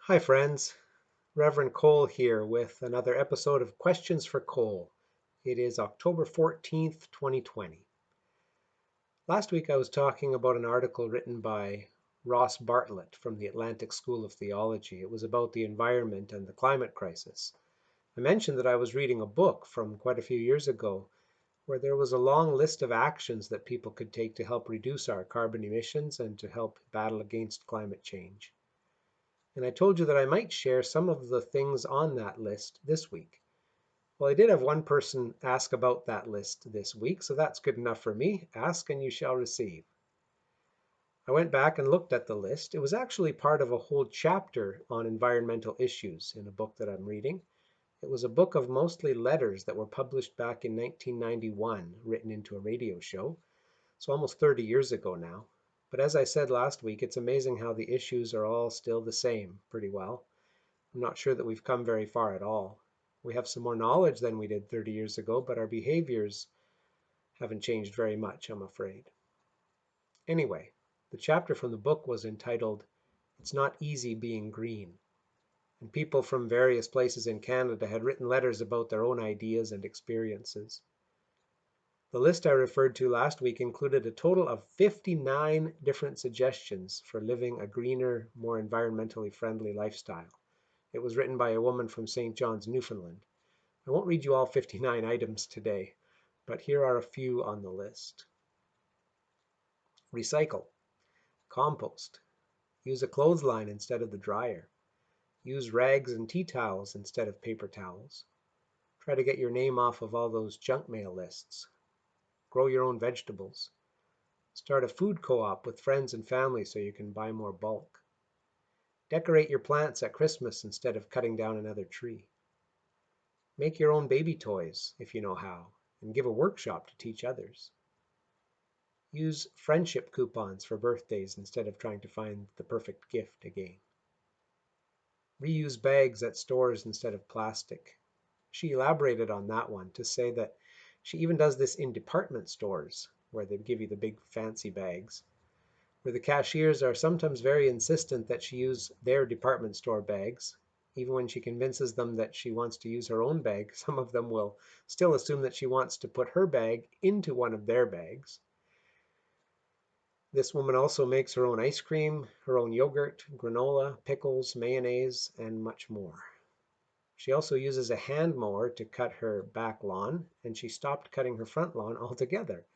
Hi, friends. Reverend Cole here with another episode of Questions for Cole. It is October 14th, 2020. Last week I was talking about an article written by Ross Bartlett from the Atlantic School of Theology. It was about the environment and the climate crisis. I mentioned that I was reading a book from quite a few years ago where there was a long list of actions that people could take to help reduce our carbon emissions and to help battle against climate change. And I told you that I might share some of the things on that list this week. Well, I did have one person ask about that list this week, so that's good enough for me. Ask and you shall receive. I went back and looked at the list. It was actually part of a whole chapter on environmental issues in a book that I'm reading. It was a book of mostly letters that were published back in 1991, written into a radio show, so almost 30 years ago now. But as I said last week, it's amazing how the issues are all still the same pretty well. I'm not sure that we've come very far at all. We have some more knowledge than we did 30 years ago, but our behaviors haven't changed very much, I'm afraid. Anyway, the chapter from the book was entitled, "It's Not Easy Being Green." And people from various places in Canada had written letters about their own ideas and experiences. The list I referred to last week included a total of 59 different suggestions for living a greener, more environmentally friendly lifestyle. It was written by a woman from St. John's, Newfoundland. I won't read you all 59 items today, but here are a few on the list. Recycle. Compost. Use a clothesline instead of the dryer. Use rags and tea towels instead of paper towels. Try to get your name off of all those junk mail lists. Grow your own vegetables. Start a food co-op with friends and family so you can buy more bulk. Decorate your plants at Christmas instead of cutting down another tree. Make your own baby toys if you know how, and give a workshop to teach others. Use friendship coupons for birthdays instead of trying to find the perfect gift again. Reuse bags at stores instead of plastic. She elaborated on that one to say that she even does this in department stores where they give you the big fancy bags, where the cashiers are sometimes very insistent that she use their department store bags. Even when she convinces them that she wants to use her own bag, some of them will still assume that she wants to put her bag into one of their bags. This woman also makes her own ice cream, her own yogurt, granola, pickles, mayonnaise, and much more. She also uses a hand mower to cut her back lawn, and she stopped cutting her front lawn altogether,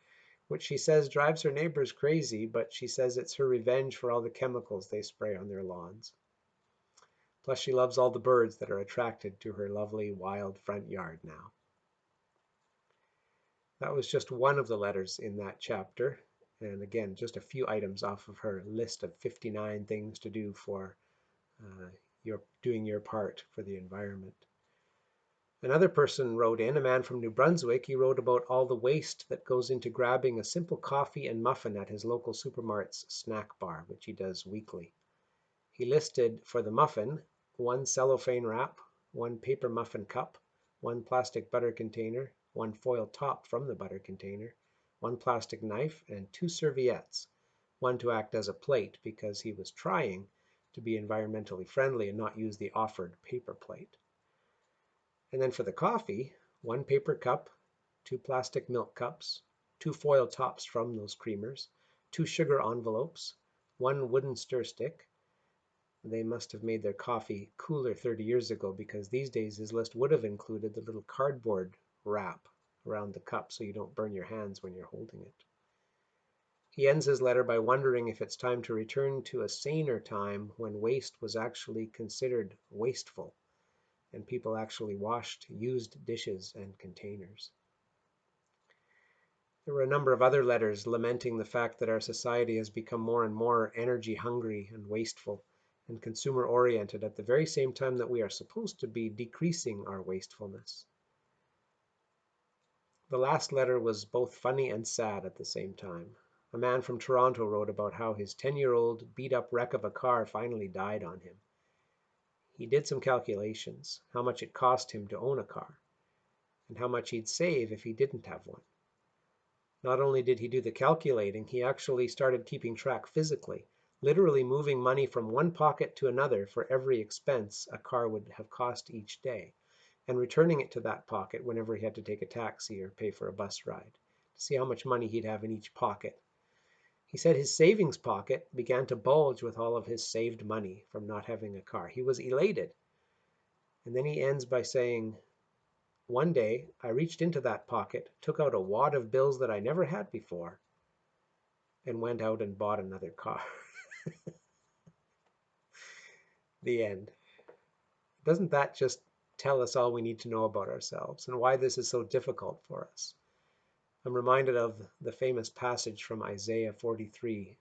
which she says drives her neighbors crazy, but she says it's her revenge for all the chemicals they spray on their lawns. Plus, she loves all the birds that are attracted to her lovely wild front yard now. That was just one of the letters in that chapter. And again, just a few items off of her list of 59 things to do for doing your part for the environment. Another person wrote in, a man from New Brunswick. He wrote about all the waste that goes into grabbing a simple coffee and muffin at his local supermart's snack bar, which he does weekly. He listed for the muffin 1 cellophane wrap, 1 paper muffin cup, 1 plastic butter container, 1 foil top from the butter container, 1 plastic knife, and 2 serviettes, one to act as a plate because he was trying to be environmentally friendly and not use the offered paper plate. And then for the coffee, 1 paper cup, 2 plastic milk cups, 2 foil tops from those creamers, 2 sugar envelopes, 1 wooden stir stick. They must have made their coffee cooler 30 years ago because these days his list would have included the little cardboard wrap around the cup so you don't burn your hands when you're holding it. He ends his letter by wondering if it's time to return to a saner time when waste was actually considered wasteful and people actually washed used dishes and containers. There were a number of other letters lamenting the fact that our society has become more and more energy hungry and wasteful and consumer oriented at the very same time that we are supposed to be decreasing our wastefulness. The last letter was both funny and sad at the same time. A man from Toronto wrote about how his 10-year-old beat-up wreck of a car finally died on him. He did some calculations, how much it cost him to own a car, and how much he'd save if he didn't have one. Not only did he do the calculating, he actually started keeping track physically literally moving money from one pocket to another for every expense a car would have cost each day, and returning it to that pocket whenever he had to take a taxi or pay for a bus ride, to see how much money he'd have in each pocket. He said his savings pocket began to bulge with all of his saved money from not having a car. He was elated. And then he ends by saying, "One day I reached into that pocket, took out a wad of bills that I never had before, and went out and bought another car." The end. Doesn't that just tell us all we need to know about ourselves and why this is so difficult for us? I'm reminded of the famous passage from Isaiah 43,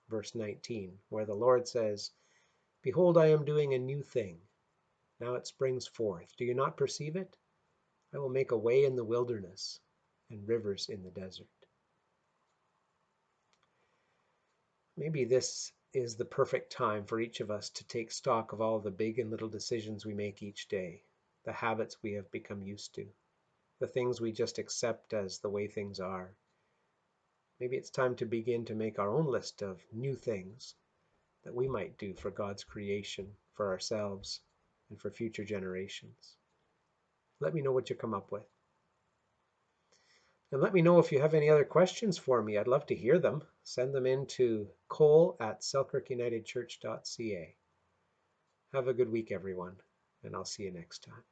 verse 19, where the Lord says, "Behold, I am doing a new thing. Now it springs forth. Do you not perceive it? I will make a way in the wilderness and rivers in the desert." Maybe this is the perfect time for each of us to take stock of all the big and little decisions we make each day, the habits we have become used to, the things we just accept as the way things are. Maybe it's time to begin to make our own list of new things that we might do for God's creation, for ourselves, and for future generations. Let me know what you come up with. And let me know if you have any other questions for me. I'd love to hear them. Send them in to cole@selkirkunitedchurch.ca. Have a good week, everyone, and I'll see you next time.